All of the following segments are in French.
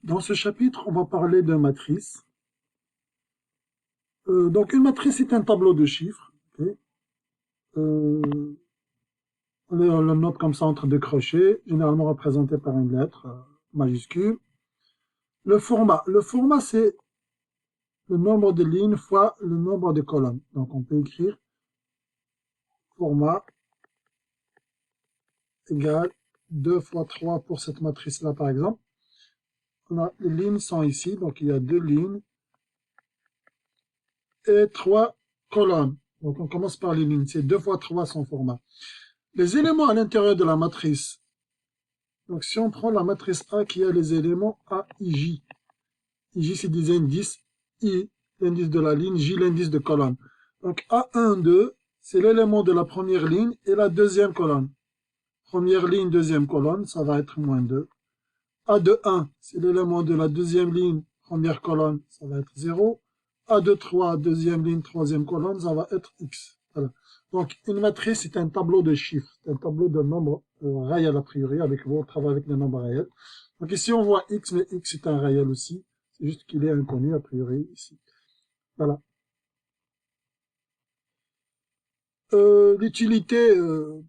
Dans ce chapitre, on va parler de matrice. Donc une matrice est un tableau de chiffres. Okay. On le note comme ça entre deux crochets, généralement représenté par une lettre majuscule. Le format c'est le nombre de lignes fois le nombre de colonnes. Donc on peut écrire format égale 2 fois 3 pour cette matrice-là par exemple. Les lignes sont ici, donc il y a 2 lignes et 3 colonnes. Donc on commence par les lignes, c'est 2 fois 3 son format. Les éléments à l'intérieur de la matrice. Donc si on prend la matrice A qui a les éléments A, I, J. I, c'est des indices, I, l'indice de la ligne, J, l'indice de colonne. Donc A1, 2, c'est l'élément de la première ligne et la deuxième colonne. Première ligne, deuxième colonne, ça va être moins 2. A2, 1, c'est l'élément de la deuxième ligne, première colonne, ça va être 0. A2, 3, deuxième ligne, troisième colonne, ça va être X. Voilà. Donc, une matrice, c'est un tableau de chiffres, c'est un tableau de nombres réels a priori, on travaille avec des nombres réels. Donc ici, on voit X, mais X est un réel aussi. C'est juste qu'il est inconnu a priori ici. Voilà. L'utilité,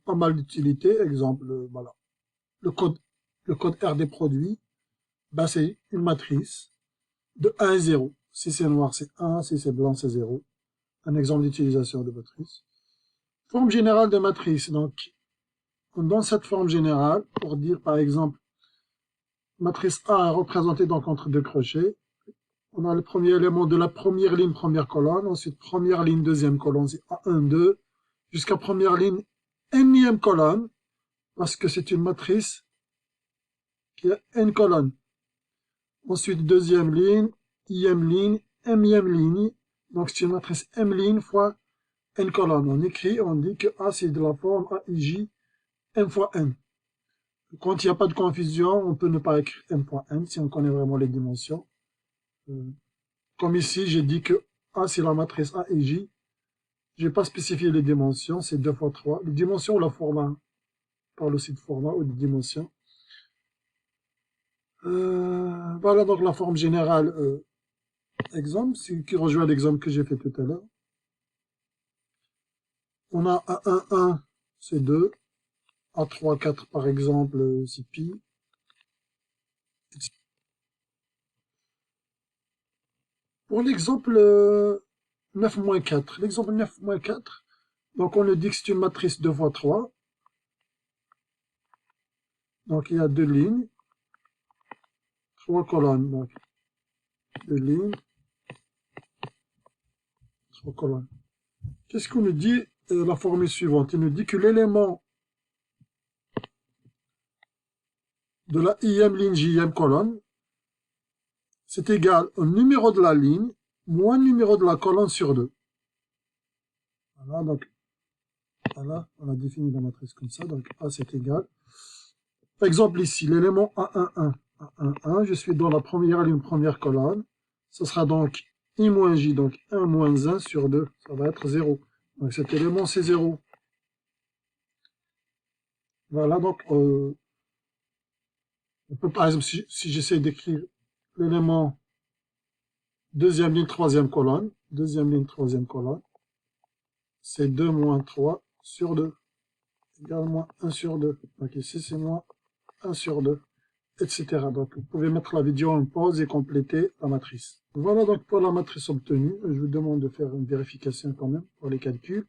pas mal d'utilités. Exemple, voilà. Le code R des produits, ben, c'est une matrice de 1 et 0. Si c'est noir, c'est 1. Si c'est blanc, c'est 0. Un exemple d'utilisation de matrice. Forme générale de matrice. Donc, on donne cette forme générale pour dire, par exemple, matrice A est représentée donc entre deux crochets. On a le premier élément de la première ligne, première colonne. Ensuite, première ligne, deuxième colonne, c'est A1, 2. Jusqu'à première ligne, énième colonne, parce que c'est une matrice qui a n colonnes. Ensuite, deuxième ligne, ième ligne, mième ligne. Donc, c'est une matrice m ligne fois n colonnes. On écrit, on dit que A, c'est de la forme AIJ, m fois n. Quand il n'y a pas de confusion, on peut ne pas écrire m fois n si on connaît vraiment les dimensions. Comme ici, j'ai dit que A, c'est la matrice AIJ. Je n'ai pas spécifié les dimensions, c'est 2 fois 3. Les dimensions ou la format, on parle aussi de format ou de dimension. Voilà donc la forme générale. Exemple, qui rejoint l'exemple que j'ai fait tout à l'heure. On a A1, 1, c'est 2. A3, 4 par exemple, c'est pi. Pour l'exemple 9-4, l'exemple 9-4, donc on le dit que c'est une matrice 2 fois 3. Donc il y a 2 lignes, 3 colonnes. Donc 2 lignes, 3 colonnes. Qu'est-ce qu'on nous dit la formule suivante? Il nous dit que l'élément de la ième ligne, jième colonne, c'est égal au numéro de la ligne moins le numéro de la colonne sur 2. Voilà, donc, voilà, on a défini la matrice comme ça. Donc, A, c'est égal. Par exemple, ici, l'élément A11, A11, je suis dans la première ligne, première colonne. Ce sera donc I moins J, donc 1 moins 1 sur 2. Ça va être 0. Donc, cet élément, c'est 0. Voilà, donc, on peut, par exemple, si j'essaie d'écrire l'élément deuxième ligne, troisième colonne, c'est 2 moins 3 sur 2, égale moins 1 sur 2. Donc ici, c'est moins 1 sur 2, etc. Donc vous pouvez mettre la vidéo en pause et compléter la matrice. Voilà donc pour la matrice obtenue. Je vous demande de faire une vérification quand même pour les calculs.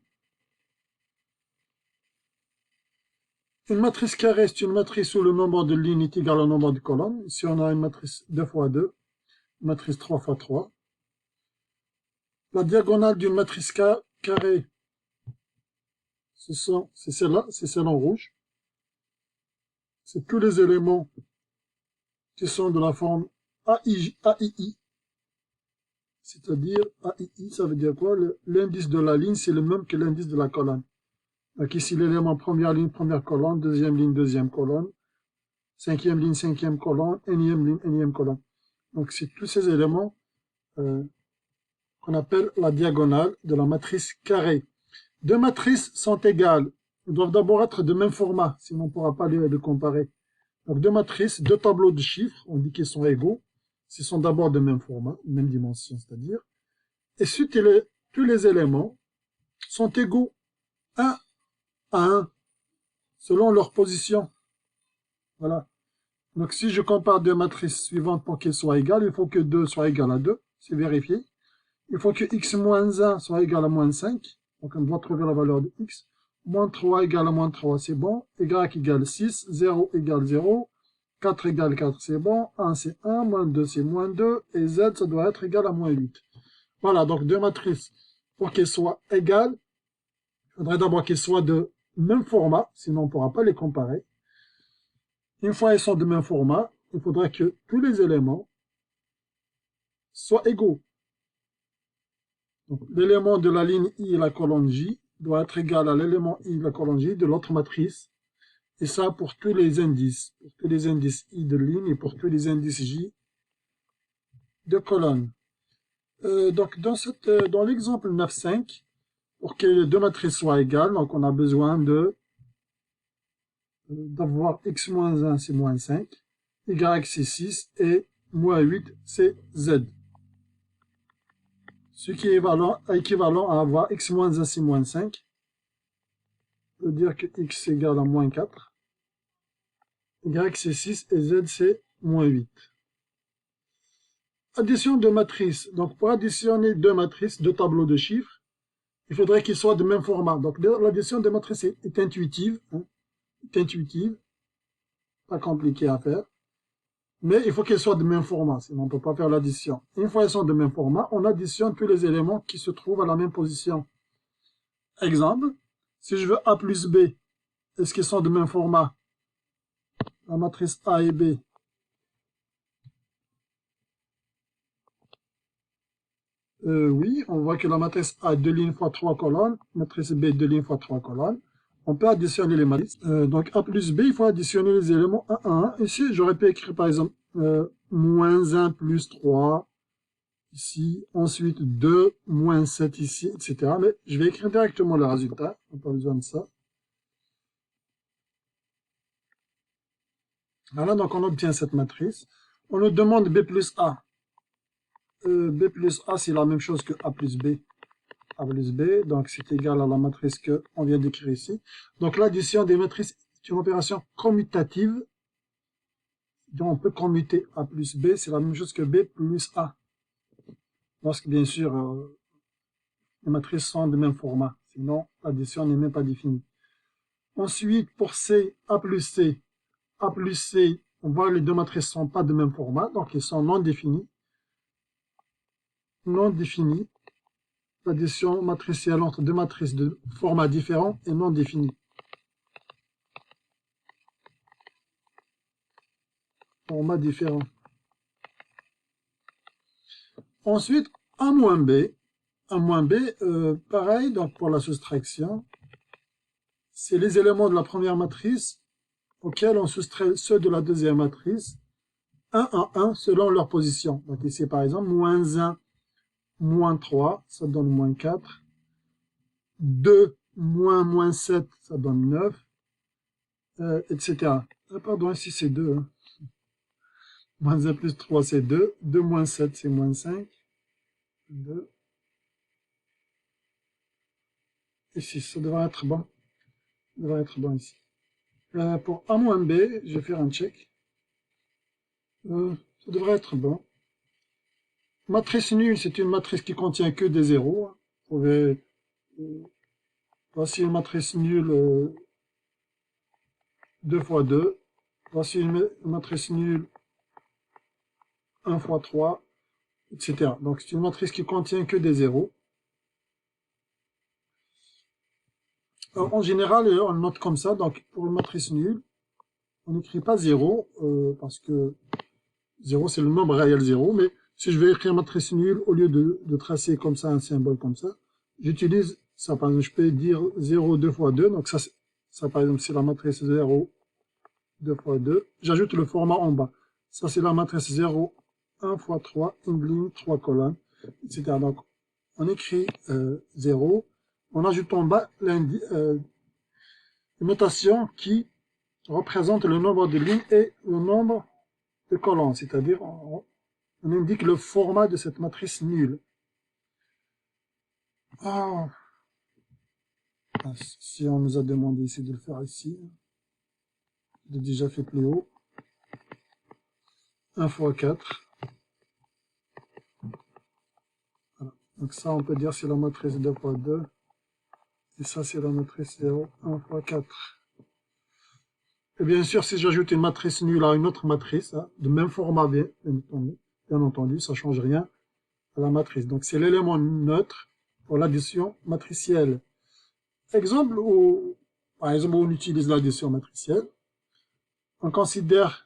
Une matrice carrée, c'est une matrice où le nombre de lignes est égal au nombre de colonnes. Ici, on a une matrice 2 fois 2, une matrice 3 fois 3. La diagonale d'une matrice carrée, c'est celle-là, c'est celle en rouge. C'est tous les éléments qui sont de la forme AII. C'est-à-dire, AII, ça veut dire quoi? L'indice de la ligne, c'est le même que l'indice de la colonne. Donc ici, l'élément première ligne, première colonne, deuxième ligne, deuxième colonne, cinquième ligne, cinquième colonne, énième ligne, énième colonne. Donc c'est tous ces éléments qu'on appelle la diagonale de la matrice carrée. Deux matrices sont égales. Elles doivent d'abord être de même format, sinon on ne pourra pas les comparer. Donc deux matrices, deux tableaux de chiffres, on dit qu'ils sont égaux. S'ils sont d'abord de même format, même dimension, c'est-à-dire. Et si tous les éléments sont égaux 1 à 1, selon leur position. Voilà. Donc si je compare deux matrices suivantes pour qu'elles soient égales, il faut que 2 soit égal à 2, c'est vérifié. Il faut que x moins 1 soit égal à moins 5, donc on doit trouver la valeur de x. Moins 3 égale à moins 3, c'est bon. Y égale 6, 0 égale 0, 4 égale 4, c'est bon. 1 c'est 1, moins 2 c'est moins 2, et z ça doit être égal à moins 8. Voilà, donc deux matrices, pour qu'elles soient égales, il faudrait d'abord qu'elles soient de même format, sinon on ne pourra pas les comparer. Une fois elles sont de même format, il faudrait que tous les éléments soient égaux. L'élément de la ligne I et la colonne J doit être égal à l'élément I de la colonne J de l'autre matrice. Et ça pour tous les indices. Pour tous les indices I de ligne et pour tous les indices J de colonne. Donc dans l'exemple 9.5, pour que les deux matrices soient égales, donc on a besoin d'avoir x moins 1 c'est moins 5, y c'est 6 et moins 8 c'est z. Ce qui est équivalent à avoir x moins 1 c'est moins 5. On peut dire que x est égal à moins 4. Y c'est 6 et z c'est moins 8. Addition de matrices. Donc pour additionner deux matrices, deux tableaux de chiffres, il faudrait qu'ils soient de même format. Donc l'addition de matrices est intuitive. Hein, est intuitive. Pas compliqué à faire. Mais il faut qu'elles soient de même format, sinon on ne peut pas faire l'addition. Une fois qu'elles sont de même format, on additionne tous les éléments qui se trouvent à la même position. Exemple, si je veux A plus B, est-ce qu'ils sont de même format? La matrice A et B. Oui, on voit que la matrice A 2 lignes fois 3 colonnes, matrice B 2 lignes fois 3 colonnes. On peut additionner les matrices. Donc A plus B, il faut additionner les éléments 1 à 1. Ici, j'aurais pu écrire par exemple moins 1 plus 3 ici, ensuite 2 moins 7 ici, etc. Mais je vais écrire directement le résultat. On n'a pas besoin de ça. Voilà, donc on obtient cette matrice. On nous demande B plus A. B plus A, c'est la même chose que A plus B. A plus B, donc c'est égal à la matrice qu'on vient d'écrire ici. Donc l'addition des matrices est une opération commutative. Donc on peut commuter A plus B, c'est la même chose que B plus A. Lorsque bien sûr les matrices sont de même format, sinon l'addition n'est même pas définie. Ensuite pour C, A plus C, on voit que les deux matrices ne sont pas de même format, donc elles sont non définies. Non définies. L'addition matricielle entre deux matrices de format différent est non définie. Format différent. Ensuite, A moins B. A moins B, pareil, donc pour la soustraction, c'est les éléments de la première matrice auxquels on soustrait ceux de la deuxième matrice, 1 à 1 selon leur position. Donc ici, par exemple, moins 1, moins 3, ça donne moins 4. 2, moins 7, ça donne 9, etc. Ah, pardon, ici c'est 2. Hein. Moins 1 plus 3, c'est 2. 2 moins 7, c'est moins 5. 2. Ici, ça devrait être bon. Ça devrait être bon ici. Pour A moins B, je vais faire un check. Ça devrait être bon. Matrice nulle, c'est une matrice qui contient que des zéros. Vous pouvez, voici une matrice nulle 2 fois 2. Voici une matrice nulle 1 fois 3, etc. Donc c'est une matrice qui contient que des zéros. Alors, en général, on note comme ça. Donc pour une matrice nulle, on n'écrit pas 0, parce que 0 c'est le nombre réel 0, mais si je vais écrire matrice nulle, au lieu de tracer comme ça un symbole comme ça, j'utilise ça. Par exemple, je peux dire 0 2 fois 2, donc ça par exemple c'est la matrice 0 2 fois 2. J'ajoute le format en bas. Ça c'est la matrice 0 1 fois 3, une ligne, 3 colonnes, etc. Donc on écrit 0, on ajoute en bas une notation qui représente le nombre de lignes et le nombre de colonnes, c'est-à-dire on indique le format de cette matrice nulle. Ah. Si on nous a demandé ici de le faire ici, j'ai déjà fait plus haut. 1 fois 4. Voilà. Donc ça, on peut dire c'est la matrice 2 fois 2. Et ça, c'est la matrice 0, 1 fois 4. Et bien sûr, si j'ajoute une matrice nulle à une autre matrice, hein, de même format, bien entendu, ça ne change rien à la matrice. Donc c'est l'élément neutre pour l'addition matricielle. Exemple où, par exemple, où on utilise l'addition matricielle, on considère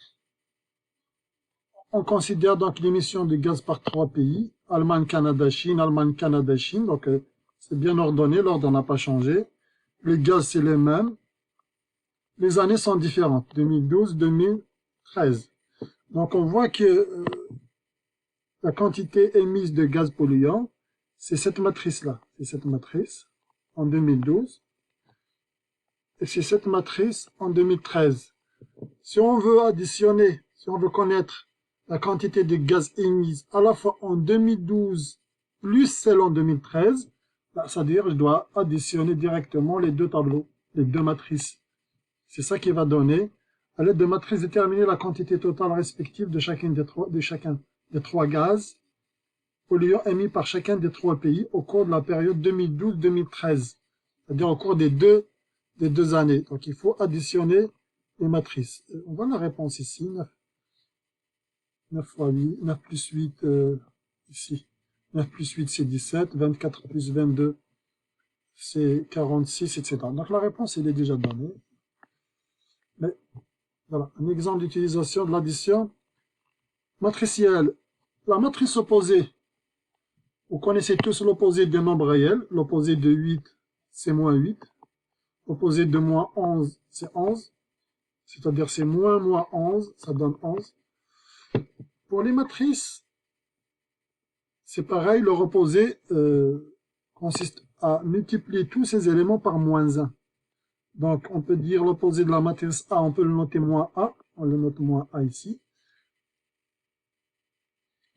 donc l'émission de gaz par 3 pays, Allemagne, Canada, Chine, Allemagne, Canada, Chine. Donc c'est bien ordonné, l'ordre n'a pas changé. Les gaz, c'est les mêmes. Les années sont différentes, 2012, 2013. Donc on voit que la quantité émise de gaz polluant, c'est cette matrice-là. C'est cette matrice en 2012. Et c'est cette matrice en 2013. Si on veut additionner, si on veut connaître la quantité de gaz émise à la fois en 2012 plus celle en 2013, c'est-à-dire je dois additionner directement les deux tableaux, les deux matrices. C'est ça qui va donner, à l'aide de matrices, déterminer la quantité totale respective de chacun des trois gaz polluants émis par chacun des 3 pays au cours de la période 2012-2013, c'est-à-dire au cours des deux années. Donc il faut additionner les matrices. On voit la réponse ici, 9 fois 8, 9 plus 8 ici. 9 plus 8 c'est 17, 24 plus 22 c'est 46, etc. Donc la réponse elle est déjà donnée. Mais voilà, un exemple d'utilisation de l'addition matricielle. La matrice opposée, vous connaissez tous l'opposé des nombres réels. L'opposé de 8 c'est moins 8. L'opposé de moins 11 c'est 11. C'est-à-dire c'est moins 11, ça donne 11. Pour les matrices, c'est pareil, leur opposé consiste à multiplier tous ces éléments par moins 1. Donc on peut dire l'opposé de la matrice A, on peut le noter moins A, on le note moins A ici.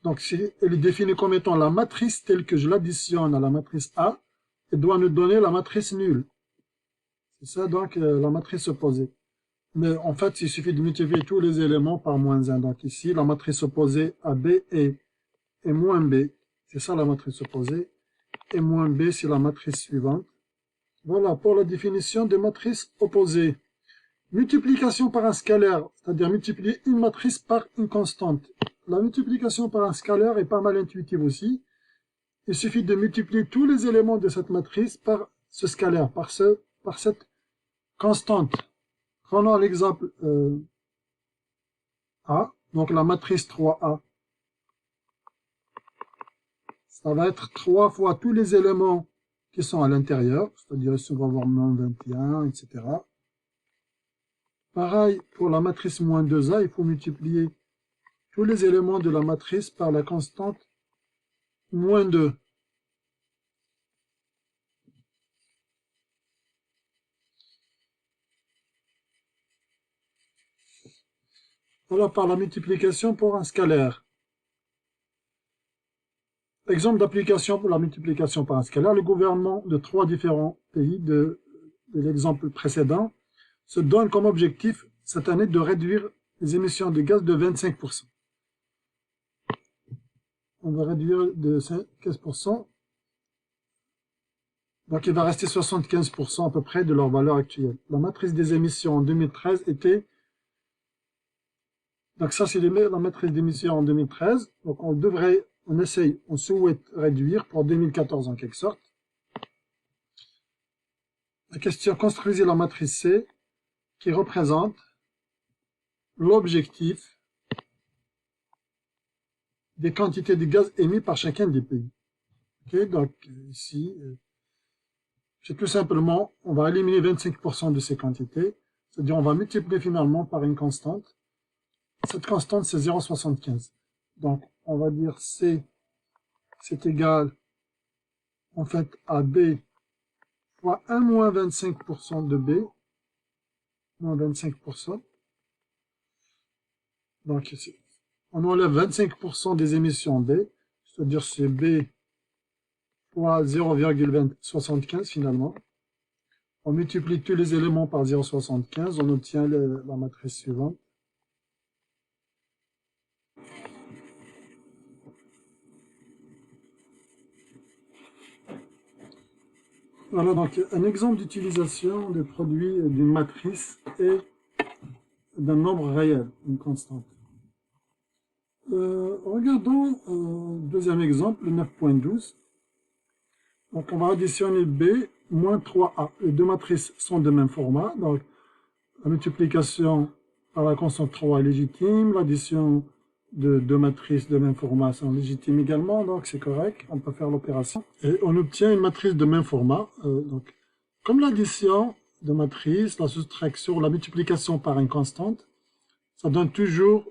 Donc elle est définie comme étant la matrice telle que je l'additionne à la matrice A, elle doit nous donner la matrice nulle. C'est ça donc la matrice opposée. Mais en fait, il suffit de multiplier tous les éléments par moins 1. Donc ici, la matrice opposée AB est moins B. C'est ça la matrice opposée. Et moins B, c'est la matrice suivante. Voilà, pour la définition des matrices opposées. Multiplication par un scalaire, c'est-à-dire multiplier une matrice par une constante. La multiplication par un scalaire est pas mal intuitive aussi. Il suffit de multiplier tous les éléments de cette matrice par ce scalaire, par cette constante. Prenons l'exemple A, donc la matrice 3A. Ça va être 3 fois tous les éléments qui sont à l'intérieur, c'est-à-dire ici on va avoir moins 21, etc. Pareil, pour la matrice moins 2A, il faut multiplier tous les éléments de la matrice par la constante moins 2. Voilà, par la multiplication pour un scalaire. Exemple d'application pour la multiplication par un scalaire, le gouvernement de 3 différents pays de l'exemple précédent se donne comme objectif cette année de réduire les émissions de gaz de 25%. On va réduire de 15%. Donc il va rester 75% à peu près de leur valeur actuelle. La matrice des émissions en 2013 était... Donc ça c'est la matrice d'émissions en 2013. Donc on souhaite réduire pour 2014 en quelque sorte. La question, construisez la matrice C qui représente l'objectif des quantités de gaz émis par chacun des pays. Okay, donc ici, c'est tout simplement, on va éliminer 25% de ces quantités, c'est-à-dire on va multiplier finalement par une constante. Cette constante, c'est 0,75. Donc, on va dire C, c'est égal, en fait, à B fois 1 moins 25% de B, moins 25%. Donc, On enlève 25% des émissions B, c'est-à-dire c'est B fois 0,75 finalement. On multiplie tous les éléments par 0,75, on obtient la matrice suivante. Voilà donc un exemple d'utilisation des produits d'une matrice et d'un nombre réel, une constante. Regardons deuxième exemple, le 9.12. Donc on va additionner B moins 3A. Les deux matrices sont de même format, donc la multiplication par la constante 3 est légitime, l'addition de deux matrices de même format sont légitimes également, donc c'est correct, on peut faire l'opération. Et on obtient une matrice de même format. Donc, comme l'addition de matrices, la soustraction, la multiplication par une constante, ça donne toujours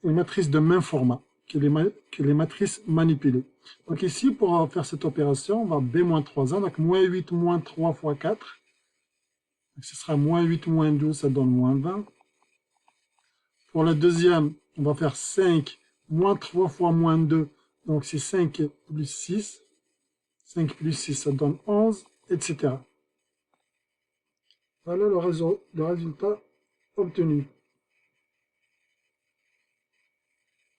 une matrice de même format que les matrices manipulées. Donc ici, pour faire cette opération, on va B-3A, donc moins 8 moins 3 fois 4. Donc ce sera moins 8 moins 12, ça donne moins 20. Pour la deuxième, on va faire 5 moins 3 fois moins 2, donc c'est 5 plus 6. 5 plus 6, ça donne 11, etc. Voilà le résultat obtenu.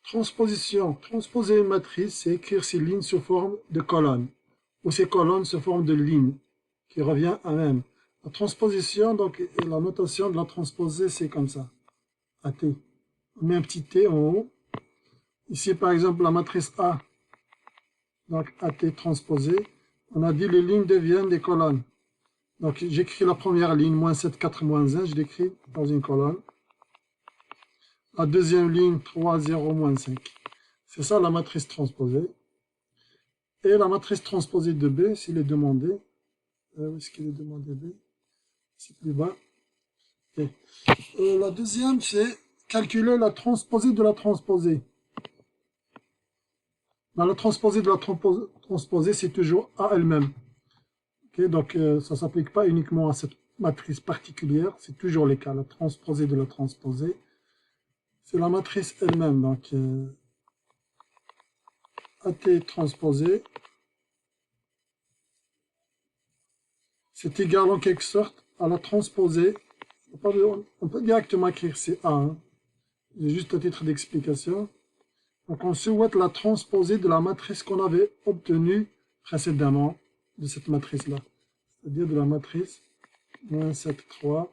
Transposition. Transposer une matrice, c'est écrire ces lignes sous forme de colonnes, ou ces colonnes sous forme de lignes, qui revient à même. La transposition, donc, et la notation de la transposer, c'est comme ça. AT. On met un petit T en haut. Ici, par exemple, la matrice A, donc AT transposée, on a dit les lignes deviennent des colonnes. Donc, j'écris la première ligne, moins 7, 4, moins 1, je l'écris dans une colonne. La deuxième ligne, 3, 0, moins 5. C'est ça la matrice transposée. Et la matrice transposée de B, s'il est demandé, où est-ce qu'il est demandé B? C'est plus bas. Okay. La deuxième, c'est calculer la transposée de la transposée. Dans la transposée de la transposée, c'est toujours à elle-même. Okay, donc, ça ne s'applique pas uniquement à cette matrice particulière, c'est toujours le cas. La transposée de la transposée, c'est la matrice elle-même. Donc, AT transposée, c'est égal en quelque sorte à la transposée. On peut directement écrire c'est A, hein. Juste à titre d'explication. Donc on souhaite la transposée de la matrice qu'on avait obtenue précédemment de cette matrice-là. C'est-à-dire de la matrice moins 7, 3.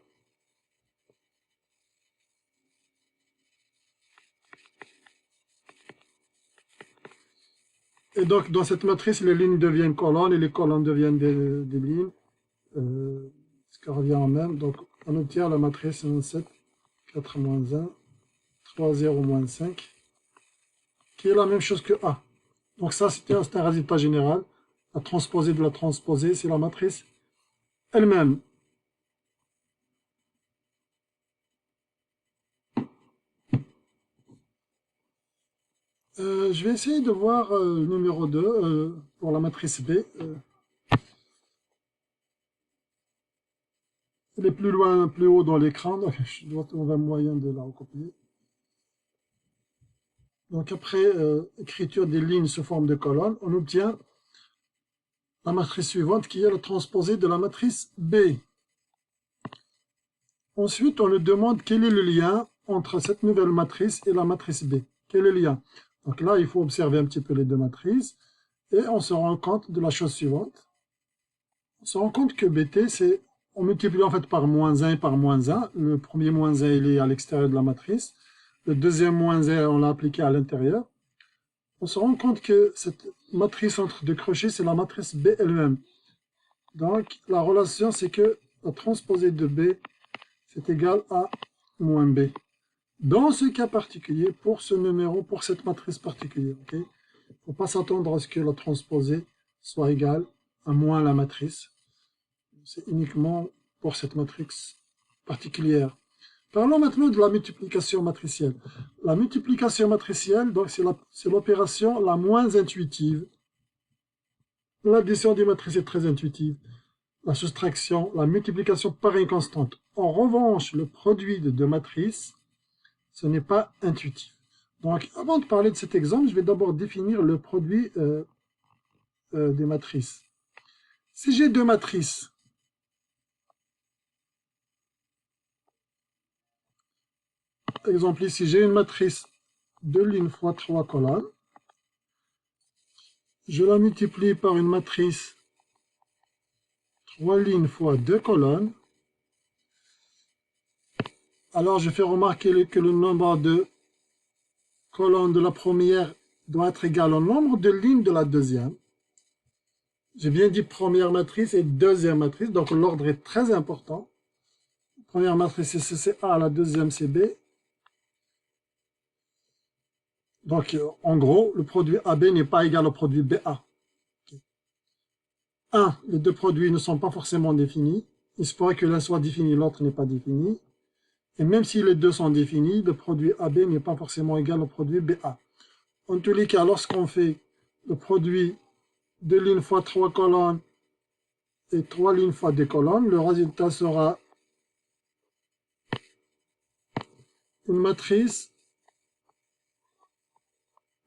Et donc dans cette matrice, les lignes deviennent colonnes et les colonnes deviennent des lignes. Ce qui revient en même. Donc on obtient la matrice 7, 4, moins 1, 3, 0, moins 5, qui est la même chose que A. Donc ça, c'est un résultat général. La transposée de la transposée, c'est la matrice elle-même. Je vais essayer de voir le numéro 2 pour la matrice B. Elle est plus loin, plus haut dans l'écran, donc je dois trouver un moyen de la recopier. Donc après écriture des lignes sous forme de colonne, on obtient la matrice suivante qui est la transposée de la matrice B. Ensuite, on nous demande quel est le lien entre cette nouvelle matrice et la matrice B. Quel est le lien? Donc là, il faut observer un petit peu les deux matrices et on se rend compte de la chose suivante. On se rend compte que BT, c'est, on multiplie en fait par moins 1 et par moins 1. Le premier moins 1, il est à l'extérieur de la matrice. Le deuxième moins 1, on l'a appliqué à l'intérieur. On se rend compte que cette matrice entre deux crochets, c'est la matrice B elle-même. Donc, la relation, c'est que la transposée de B, c'est égal à moins B. Dans ce cas particulier, pour ce numéro, pour cette matrice particulière, il ne faut pas s'attendre à ce que la transposée soit égale à moins la matrice. C'est uniquement pour cette matrice particulière. Parlons maintenant de la multiplication matricielle. La multiplication matricielle, donc c'est l'opération la moins intuitive. L'addition des matrices est très intuitive. La soustraction, la multiplication par une constante. En revanche, le produit de deux matrices, ce n'est pas intuitif. Donc, avant de parler de cet exemple, je vais d'abord définir le produit des matrices. Si j'ai deux matrices, par exemple ici, j'ai une matrice 2 lignes fois 3 colonnes, je la multiplie par une matrice 3 lignes fois 2 colonnes, alors je fais remarquer que le nombre de colonnes de la première doit être égal au nombre de lignes de la deuxième. J'ai bien dit première matrice et deuxième matrice, donc l'ordre est très important. Première matrice c'est A, la deuxième c'est B. Donc en gros, le produit AB n'est pas égal au produit BA. 1, les deux produits ne sont pas forcément définis. Il se pourrait que l'un soit défini, l'autre n'est pas défini. Et même si les deux sont définis, le produit AB n'est pas forcément égal au produit BA. En tous les cas, lorsqu'on fait le produit 2 lignes fois 3 colonnes et 3 lignes fois 2 colonnes, le résultat sera une matrice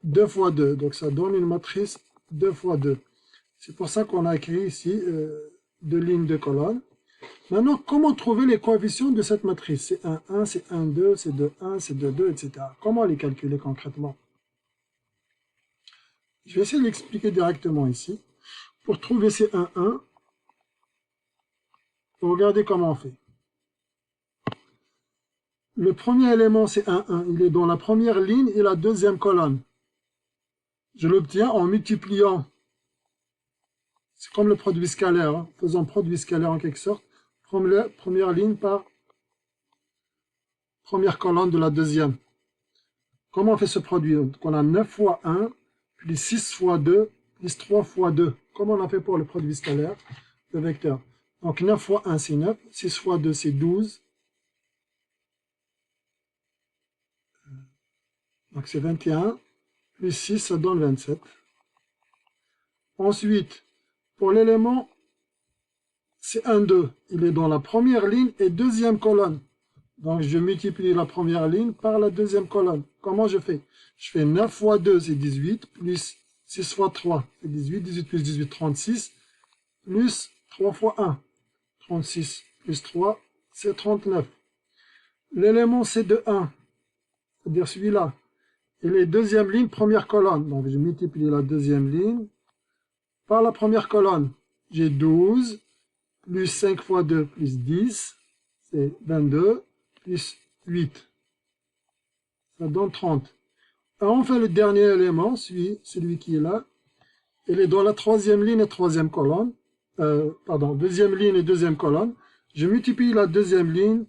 2 fois 2. Donc ça donne une matrice 2 fois 2. C'est pour ça qu'on a écrit ici 2 lignes, 2 colonnes. Maintenant, comment trouver les coefficients de cette matrice? C'est 1, 1, c'est 1, 2, c'est 2, 1, c'est 2, 2, etc. Comment les calculer concrètement? Je vais essayer de l'expliquer directement ici. Pour trouver ces 1, 1, regardez comment on fait. Le premier élément, c'est 1, 1. Il est dans la première ligne et la deuxième colonne. Je l'obtiens en multipliant. C'est comme le produit scalaire. Hein. Faisons produit scalaire en quelque sorte. Première ligne par première colonne de la deuxième. Comment on fait ce produit? Donc on a 9 fois 1, plus 6 fois 2, plus 3 fois 2. Comment on a fait pour le produit scalaire, le vecteur? Donc 9 fois 1, c'est 9. 6 fois 2, c'est 12. Donc c'est 21. Plus 6, ça donne 27. Ensuite, pour l'élément, c'est 1, 2. Il est dans la première ligne et deuxième colonne. Donc je multiplie la première ligne par la deuxième colonne. Comment je fais? Je fais 9 fois 2, c'est 18, plus 6 fois 3, c'est 18. 18 plus 18, 36, plus 3 fois 1, 36, plus 3, c'est 39. L'élément c'est de 1, c'est-à-dire celui-là. Et les deuxièmes lignes, première colonne. Donc je multiplie la deuxième ligne par la première colonne. J'ai 12, plus 5 fois 2, plus 10, c'est 22, plus 8. Ça donne 30. Alors on fait le dernier élément, celui qui est là. Il est dans la troisième ligne et troisième colonne. Deuxième ligne et deuxième colonne. Je multiplie la deuxième ligne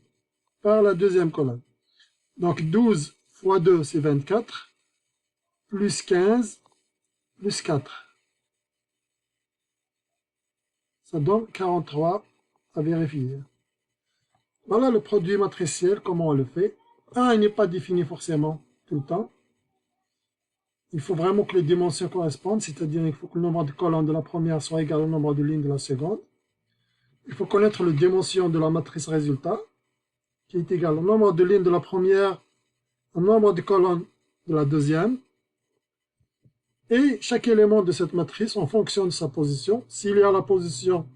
par la deuxième colonne. Donc 12 fois 2, c'est 24. Plus 15, plus 4. Ça donne 43 à vérifier. Voilà le produit matriciel, comment on le fait. 1, il n'est pas défini forcément tout le temps. Il faut vraiment que les dimensions correspondent, c'est-à-dire qu'il faut que le nombre de colonnes de la première soit égal au nombre de lignes de la seconde. Il faut connaître la dimension de la matrice résultat, qui est égal au nombre de lignes de la première, au nombre de colonnes de la deuxième. Et chaque élément de cette matrice, en fonction de sa position, s'il est à la position,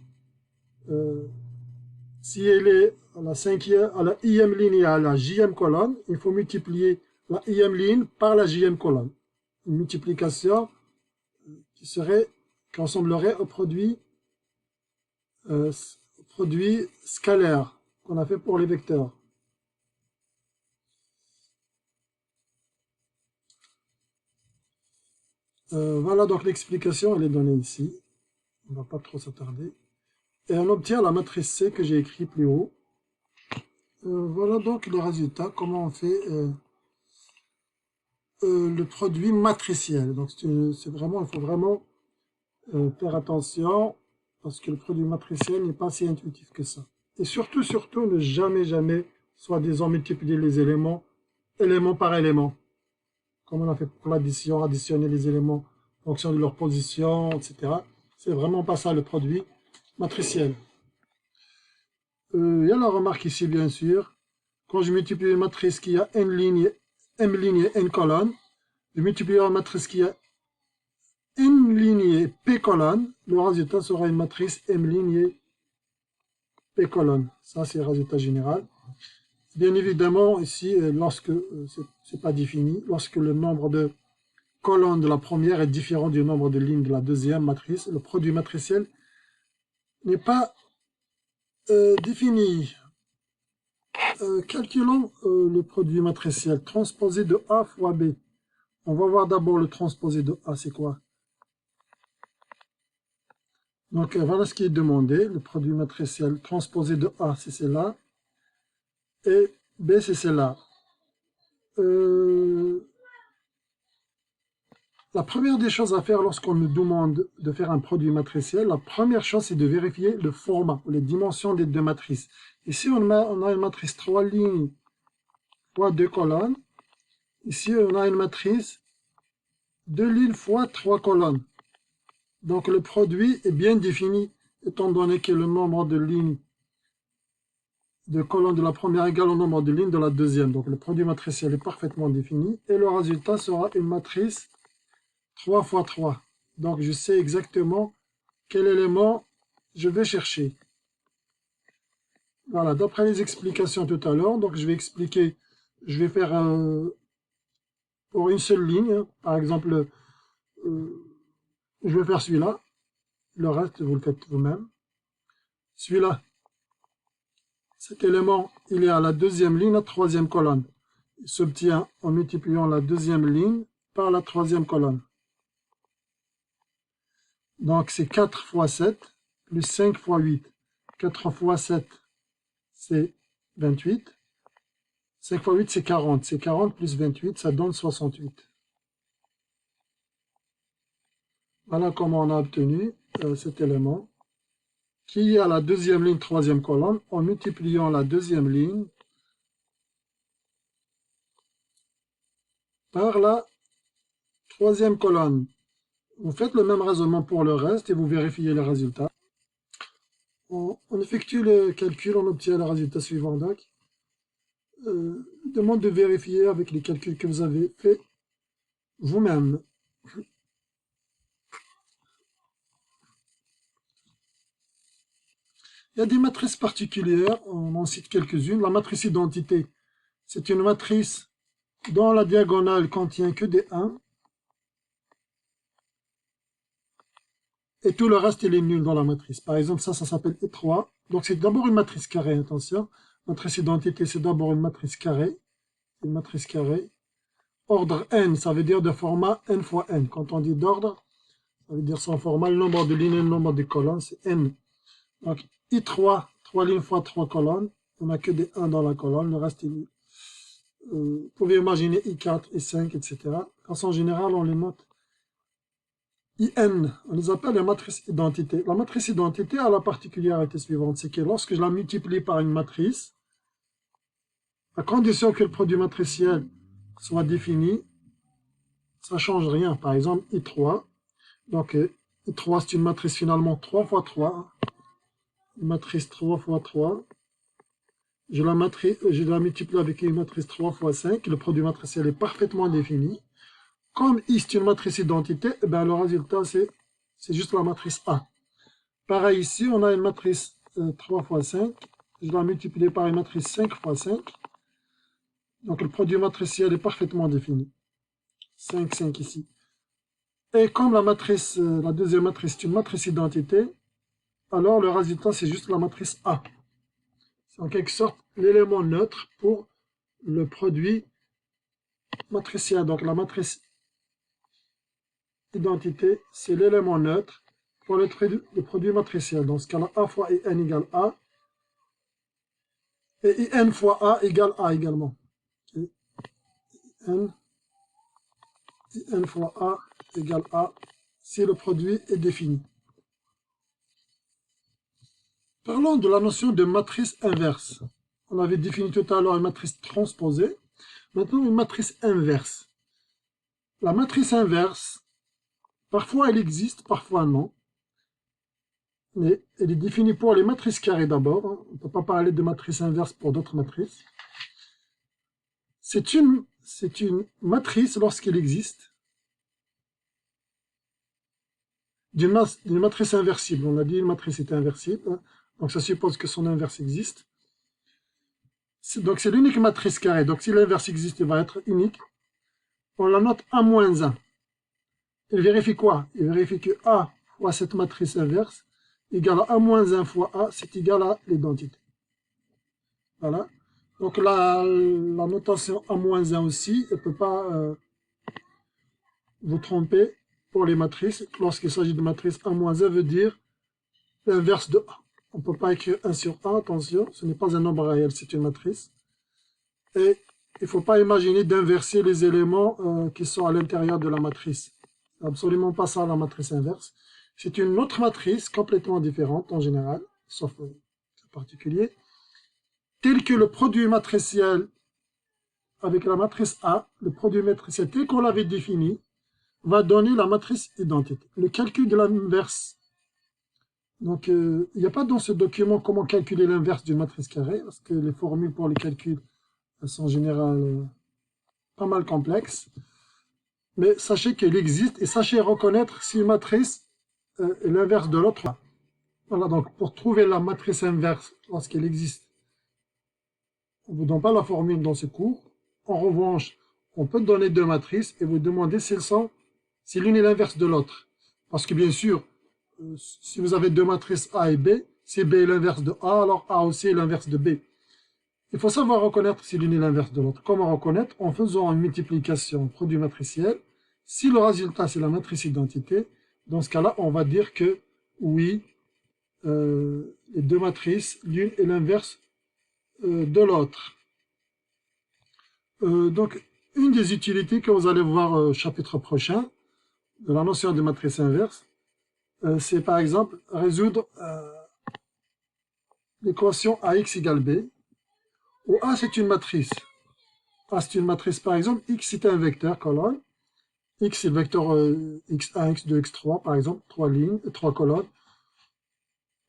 si elle est à la ième ligne et à la jème colonne, il faut multiplier la ième ligne par la jème colonne. Une multiplication qui ressemblerait au produit scalaire qu'on a fait pour les vecteurs. Voilà donc l'explication, elle est donnée ici. On ne va pas trop s'attarder. Et on obtient la matrice C que j'ai écrit plus haut. Voilà donc le résultat, comment on fait le produit matriciel. Donc c'est vraiment, il faut vraiment faire attention parce que le produit matriciel n'est pas si intuitif que ça. Et surtout, ne jamais, soi-disant multiplier les élément par élément. Comme on a fait pour l'addition, additionner les éléments en fonction de leur position, etc. C'est vraiment pas ça le produit matriciel. Il y a la remarque ici, bien sûr. Quand je multiplie une matrice qui a n lignes et n colonnes, Je multiplie la matrice qui a M lignée P colonne. Le résultat sera une matrice M lignée P colonne. Ça, c'est le résultat général. Bien évidemment, ici, lorsque c'est pas défini, lorsque le nombre de colonnes de la première est différent du nombre de lignes de la deuxième matrice, le produit matriciel n'est pas défini. Calculons le produit matriciel transposé de A fois B. On va voir d'abord le transposé de A, c'est quoi? Donc voilà ce qui est demandé. Le produit matriciel transposé de A, c'est celle-là. Et B, c'est celle-là. La première des choses à faire lorsqu'on nous demande de faire un produit matriciel, la première chose, c'est de vérifier le format, les dimensions des deux matrices. Ici, on a une matrice 3 lignes fois 2 colonnes. Ici, on a une matrice 2 lignes fois 3 colonnes. Donc, le produit est bien défini, étant donné que le nombre de lignes de colonnes de la première égale au nombre de lignes de la deuxième. Donc, le produit matriciel est parfaitement défini. Et le résultat sera une matrice 3 fois 3. Donc, je sais exactement quel élément je vais chercher. Voilà, d'après les explications tout à l'heure, donc je vais expliquer, je vais faire pour une seule ligne, hein. Par exemple, je vais faire celui-là. Le reste, vous le faites vous-même. Celui-là, cet élément, il est à la deuxième ligne, la troisième colonne. Il s'obtient en multipliant la deuxième ligne par la troisième colonne. Donc, c'est 4 fois 7, plus 5 fois 8. 4 fois 7, c'est 28. 5 fois 8, c'est 40. C'est 40 plus 28, ça donne 68. Voilà comment on a obtenu cet élément, qui est à la deuxième ligne, troisième colonne, en multipliant la deuxième ligne par la troisième colonne. Vous faites le même raisonnement pour le reste et vous vérifiez les résultats. On effectue le calcul, on obtient le résultat suivant. Donc, demande de vérifier avec les calculs que vous avez fait vous-même. Il y a des matrices particulières, on en cite quelques-unes. La matrice identité, c'est une matrice dont la diagonale contient que des 1. Et tout le reste, il est nul dans la matrice. Par exemple, ça s'appelle E3. Donc, c'est d'abord une matrice carrée, attention. Matrice identité, c'est d'abord une matrice carrée. Une matrice carrée. Ordre n, ça veut dire de format n fois n. Quand on dit d'ordre, ça veut dire son format, le nombre de lignes et le nombre de colonnes, c'est n. Donc, I3, 3 lignes fois 3 colonnes. On n'a que des 1 dans la colonne, le reste est nul. Vous pouvez imaginer I4, I5, etc. En général, on les note IN, on les appelle les matrices identité. La matrice identité a la particularité suivante, c'est que lorsque je la multiplie par une matrice, à condition que le produit matriciel soit défini, ça ne change rien. Par exemple, I3. Donc, I3, c'est une matrice finalement 3 fois 3. Une matrice 3 fois 3. Je la multiplie avec une matrice 3 fois 5. Le produit matriciel est parfaitement défini. Comme I, c'est une matrice identité, eh bien, le résultat, c'est juste la matrice A. Pareil ici, on a une matrice 3 fois 5. Je la multiplie par une matrice 5 fois 5. Donc, le produit matriciel est parfaitement défini. 5, 5 ici. Et comme la deuxième matrice est une matrice identité, alors le résultat, c'est juste la matrice A. C'est en quelque sorte l'élément neutre pour le produit matriciel. Donc, la matrice identité, c'est l'élément neutre pour le produit matriciel. Dans ce cas-là, A fois IN égale A. Et IN fois A égale A également. IN fois A égale A si le produit est défini. Parlons de la notion de matrice inverse. On avait défini tout à l'heure une matrice transposée. Maintenant, une matrice inverse. La matrice inverse, parfois elle existe, parfois non. Mais elle est définie pour les matrices carrées d'abord. On ne peut pas parler de matrice inverse pour d'autres matrices. C'est une c'est une matrice lorsqu'elle existe, d'une matrice inversible. On a dit une matrice est inversible, hein, donc ça suppose que son inverse existe. Donc c'est l'unique matrice carrée, donc si l'inverse existe, il va être unique. On la note A-1. Il vérifie quoi? Il vérifie que A fois cette matrice inverse égale à A-1 fois A, c'est égal à l'identité. Voilà. Donc la notation A-1 aussi, elle ne peut pas vous tromper pour les matrices. Lorsqu'il s'agit de matrice A-1 veut dire l'inverse de A. On ne peut pas écrire 1 sur A, attention, ce n'est pas un nombre réel, c'est une matrice. Et il ne faut pas imaginer d'inverser les éléments qui sont à l'intérieur de la matrice. C'est absolument pas ça la matrice inverse. C'est une autre matrice complètement différente en général, sauf en particulier, tel que le produit matriciel avec la matrice A, le produit matriciel tel qu'on l'avait défini, va donner la matrice identité. Le calcul de l'inverse. Donc, il n'y a pas dans ce document comment calculer l'inverse d'une matrice carrée, parce que les formules pour les calculs sont en général pas mal complexes. Mais sachez qu'elle existe et sachez reconnaître si une matrice est l'inverse de l'autre. Voilà, donc pour trouver la matrice inverse lorsqu'elle existe, on ne vous donne pas la formule dans ce cours. En revanche, on peut donner deux matrices et vous demander si l'une est l'inverse de l'autre. Parce que bien sûr, si vous avez deux matrices A et B, si B est l'inverse de A, alors A aussi est l'inverse de B. Il faut savoir reconnaître si l'une est l'inverse de l'autre. Comment reconnaître? En faisant une multiplication produit matriciel. Si le résultat c'est la matrice identité, dans ce cas-là, on va dire que oui, les deux matrices, l'une est l'inverse de l'autre. Donc, une des utilités que vous allez voir au chapitre prochain, de la notion de matrice inverse, c'est par exemple résoudre l'équation AX égale B, où A c'est une matrice. A c'est une matrice par exemple, X c'est un vecteur, colonne, X c'est le vecteur X1, X2, X3 par exemple, 3 lignes, 3 colonnes,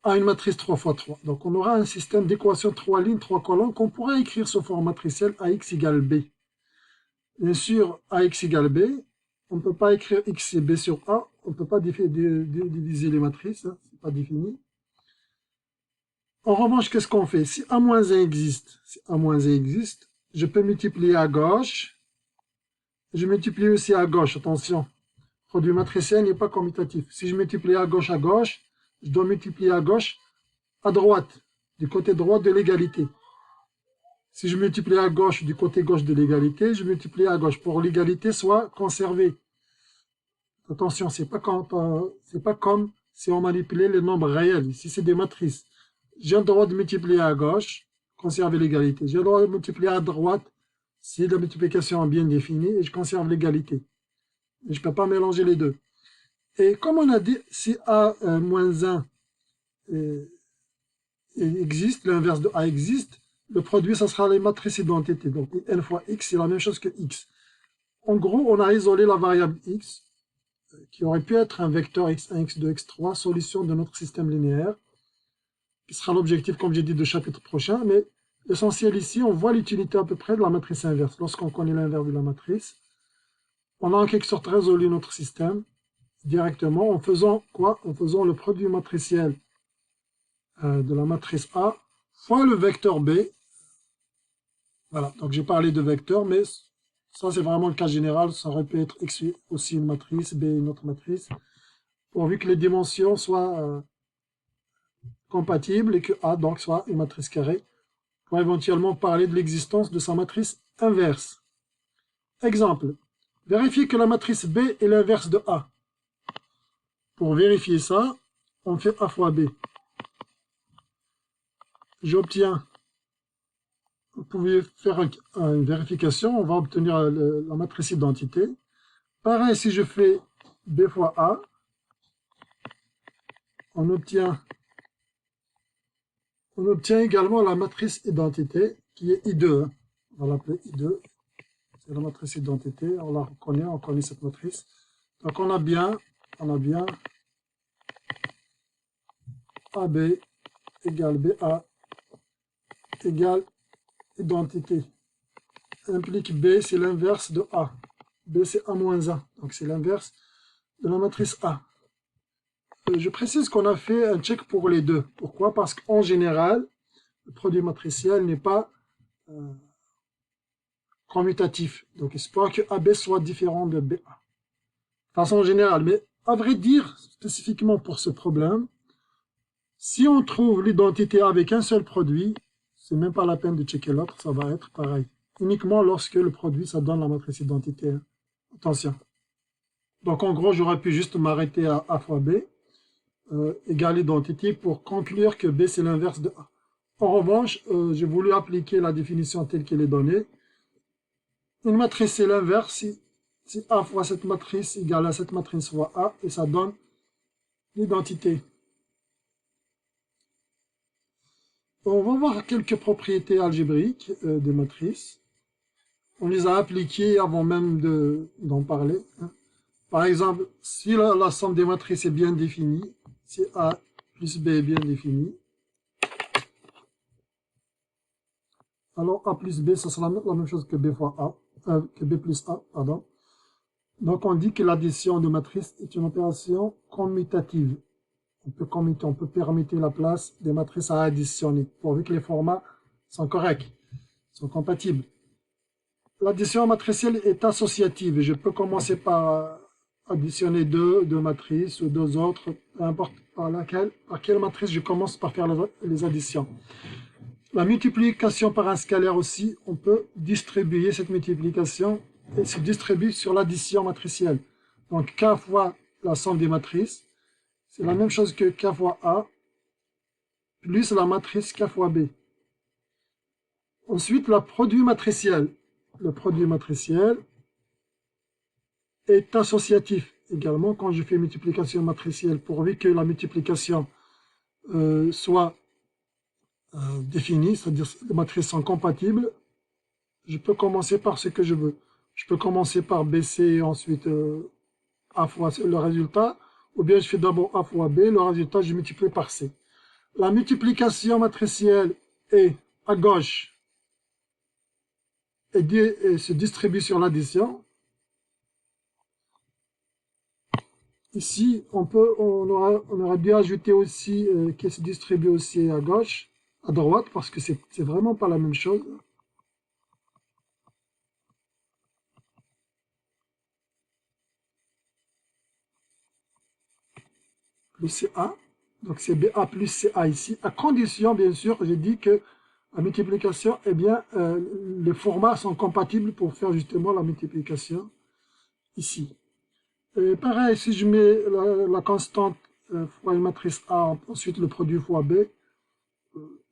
A une matrice 3 fois 3. Donc on aura un système d'équations 3 lignes, 3 colonnes qu'on pourrait écrire sous forme matricielle AX égale B. Bien sûr, AX égale B, on ne peut pas écrire X et B sur A, on ne peut pas diviser les matrices, hein, c'est pas défini. En revanche, qu'est-ce qu'on fait? Si A-1 existe, je peux multiplier à gauche, je multiplie aussi à gauche, attention, produit matriciel n'est pas commutatif. Si je multiplie à gauche, je dois multiplier à gauche, à droite, du côté droit de l'égalité. Si je multiplie à gauche, du côté gauche de l'égalité, je multiplie à gauche pour l'égalité soit conservée. Attention, c'est pas comme si on manipulait les nombres réels. Ici, c'est des matrices. J'ai le droit de multiplier à gauche, conserver l'égalité. J'ai le droit de multiplier à droite, si la multiplication est bien définie, et je conserve l'égalité. Mais je ne peux pas mélanger les deux. Et comme on a dit, si A-1 existe, l'inverse de A existe, le produit, ça sera les matrices identité. Donc, n fois x, c'est la même chose que x. En gros, on a isolé la variable x, qui aurait pu être un vecteur x1, x2, x3, solution de notre système linéaire, qui sera l'objectif, comme j'ai dit, du chapitre prochain. Mais l'essentiel ici, on voit l'utilité à peu près de la matrice inverse. Lorsqu'on connaît l'inverse de la matrice, on a en quelque sorte résolu notre système directement en faisant quoi? En faisant le produit matriciel de la matrice A fois le vecteur B. Voilà, donc j'ai parlé de vecteur, mais ça c'est vraiment le cas général. Ça aurait pu être X aussi une matrice, B une autre matrice, pourvu que les dimensions soient compatibles et que A donc soit une matrice carrée, pour éventuellement parler de l'existence de sa matrice inverse. Exemple, vérifier que la matrice B est l'inverse de A. Pour vérifier ça, on fait A fois B. J'obtiens, vous pouvez faire une vérification, on va obtenir la matrice identité. Pareil, si je fais B fois A, on obtient également la matrice identité, qui est I2. On va l'appeler I2. C'est la matrice identité, on la reconnaît, on connaît cette matrice. Donc on a bien AB égale BA égale identité. implique B, c'est l'inverse de A. B, c'est A moins 1. Donc, c'est l'inverse de la matrice A. Je précise qu'on a fait un check pour les deux. Pourquoi? Parce qu'en général, le produit matriciel n'est pas commutatif. Donc, il se peut que AB soit différent de BA. De façon générale. Mais à vrai dire, spécifiquement pour ce problème, si on trouve l'identité avec un seul produit, c'est même pas la peine de checker l'autre, ça va être pareil. Uniquement lorsque le produit, ça donne la matrice identitaire. Attention. Donc, en gros, j'aurais pu juste m'arrêter à A fois B, égale identité, pour conclure que B, c'est l'inverse de A. En revanche, j'ai voulu appliquer la définition telle qu'elle est donnée. Une matrice, c'est l'inverse. Si A fois cette matrice égale à cette matrice fois A, et ça donne l'identité. On va voir quelques propriétés algébriques des matrices. On les a appliquées avant même d'en parler. Par exemple, si la somme des matrices est bien définie, si A plus B est bien définie, alors A plus B, ça sera la même chose que B fois A, que B plus A, pardon. Donc on dit que l'addition de matrices est une opération commutative. On peut permettre la place des matrices à additionner, pourvu que les formats sont corrects, sont compatibles. L'addition matricielle est associative. Je peux commencer par additionner deux matrices ou deux autres, peu importe par quelle matrice je commence par faire les additions. La multiplication par un scalaire aussi, on peut distribuer cette multiplication et se distribue sur l'addition matricielle. Donc K fois la somme des matrices, c'est la même chose que K fois A, plus la matrice K fois B. Ensuite, le produit matriciel. Le produit matriciel est associatif également quand je fais multiplication matricielle, pourvu que la multiplication soit définie, c'est-à-dire que les matrices sont compatibles. Je peux commencer par ce que je veux. Je peux commencer par BC et ensuite A fois le résultat, ou bien je fais d'abord A fois B, le résultat je multiplie par C. La multiplication matricielle est à gauche et se distribue sur l'addition. Ici, on aurait dû ajouter aussi qu'elle se distribue aussi à gauche, à droite, parce que c'est vraiment pas la même chose. Plus CA, donc c'est BA plus CA ici, à condition, bien sûr, j'ai dit que la multiplication, eh bien, les formats sont compatibles pour faire justement la multiplication ici. Et pareil, si je mets la constante fois une matrice A, ensuite le produit fois B,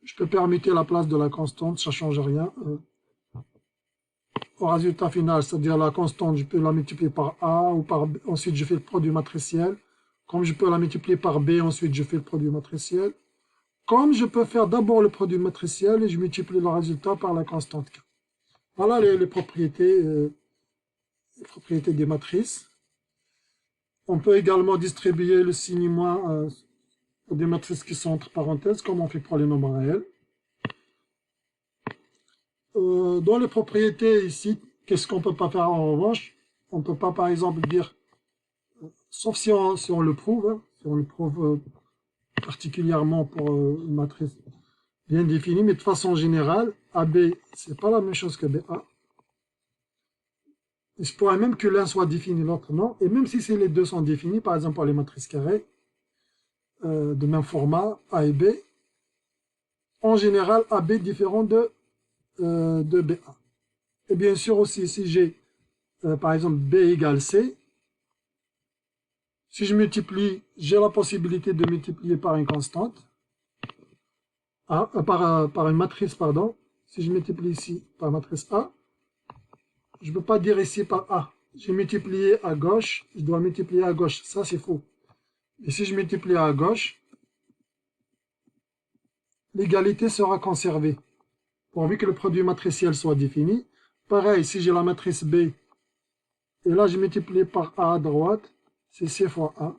je peux permettre la place de la constante, ça ne change rien. Au résultat final, c'est-à-dire la constante, je peux la multiplier par A, ou par B, ensuite je fais le produit matriciel. Comme je peux la multiplier par B, ensuite je fais le produit matriciel. Comme je peux faire d'abord le produit matriciel et je multiplie le résultat par la constante K. Voilà les propriétés des matrices. On peut également distribuer le signe moins pour des matrices qui sont entre parenthèses, comme on fait pour les nombres réels. Dans les propriétés ici, qu'est-ce qu'on ne peut pas faire en revanche? On ne peut pas par exemple dire, sauf si on le prouve, hein, si on le prouve particulièrement pour une matrice bien définie, mais de façon générale, AB, c'est pas la même chose que BA. Il se pourrait même que l'un soit défini, l'autre non, et même si les deux sont définis, par exemple pour les matrices carrées, de même format, A et B, en général, AB est différent de BA. Et bien sûr aussi, si j'ai, par exemple, B égale C, si je multiplie, j'ai la possibilité de multiplier par une constante, par une matrice, pardon. Si je multiplie ici par matrice A, je ne peux pas dire ici par A. J'ai multiplié à gauche, je dois multiplier à gauche. Ça, c'est faux. Et si je multiplie à gauche, l'égalité sera conservée, pourvu que le produit matriciel soit défini. Pareil, si j'ai la matrice B, et là, je multiplie par A à droite, c'est C fois A.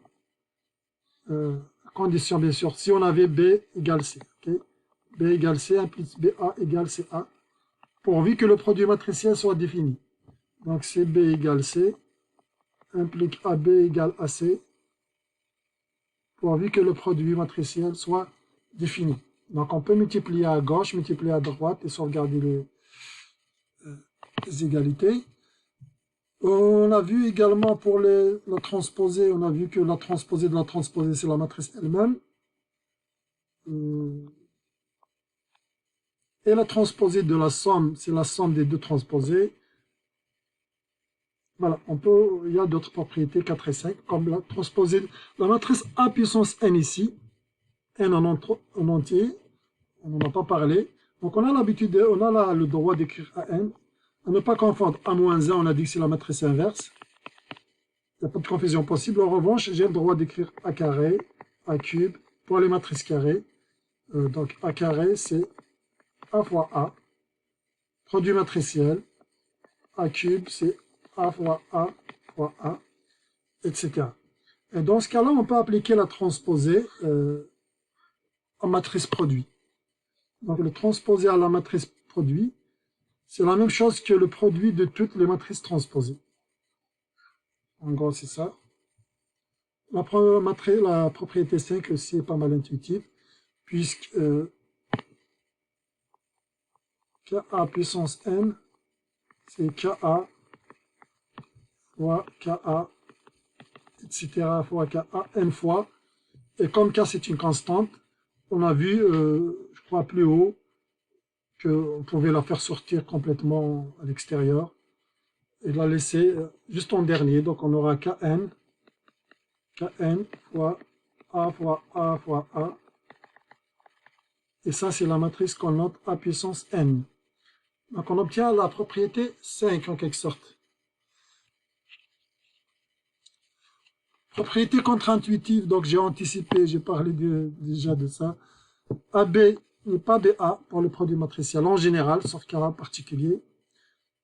Condition, bien sûr, si on avait B égale C. Okay? B égale C, 1 plus BA égale CA. pourvu que le produit matriciel soit défini. Donc CB égale C implique AB égale AC, pourvu que le produit matriciel soit défini. Donc on peut multiplier à gauche, multiplier à droite et sauvegarder les égalités. On a vu également pour la transposée, on a vu que la transposée de la transposée, c'est la matrice elle-même. Et la transposée de la somme, c'est la somme des deux transposées. Voilà, il y a d'autres propriétés, 4 et 5, comme la transposée, la matrice A puissance n ici, n en entier, on n'en a pas parlé. Donc on a l'habitude, on a le droit d'écrire AN. À ne pas confondre A-1, on a dit que c'est la matrice inverse. Il n'y a pas de confusion possible. En revanche, j'ai le droit d'écrire A carré, A cube, pour les matrices carrées. Donc A carré, c'est A fois A, produit matriciel. A cube, c'est A fois A, etc. Et dans ce cas-là, on peut appliquer la transposée en matrice produit. Donc le transposé à la matrice produit, c'est la même chose que le produit de toutes les matrices transposées. En gros, c'est ça. La propriété 5 aussi est pas mal intuitive, puisque KA puissance n, c'est KA fois KA, etc. fois KA n fois. Et comme K c'est une constante, on a vu, je crois plus haut, qu'on pouvait la faire sortir complètement à l'extérieur et la laisser juste en dernier. Donc on aura Kn fois A fois A fois A. Et ça, c'est la matrice qu'on note A puissance n. Donc on obtient la propriété 5 en quelque sorte. Propriété contre-intuitive, donc j'ai anticipé, j'ai parlé déjà de ça. AB n'est pas BA pour le produit matriciel en général, sauf cas particulier.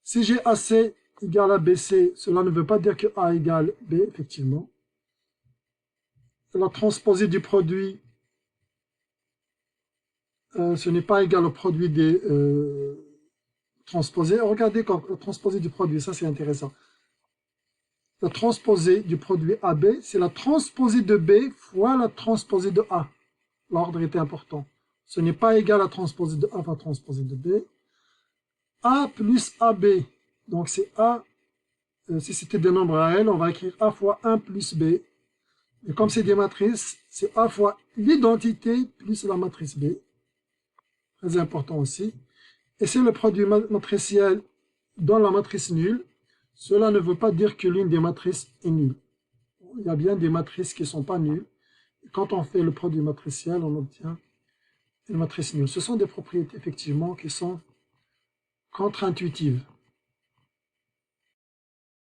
Si j'ai AC égale à BC, cela ne veut pas dire que A égale B, effectivement. La transposée du produit, ce n'est pas égal au produit des transposés. Regardez quand la transposée du produit, ça c'est intéressant. La transposée du produit AB, c'est la transposée de B fois la transposée de A. L'ordre était important. Ce n'est pas égal à transposée de A fois transposée de B. A plus AB, donc c'est A, si c'était des nombres réels, on va écrire A fois 1 plus B. Et comme c'est des matrices, c'est A fois l'identité plus la matrice B. Très important aussi. Et c'est le produit matriciel dans la matrice nulle. Cela ne veut pas dire que l'une des matrices est nulle. Il y a bien des matrices qui ne sont pas nulles. Et quand on fait le produit matriciel, on obtient une matrice nulle. Ce sont des propriétés, effectivement, qui sont contre-intuitives.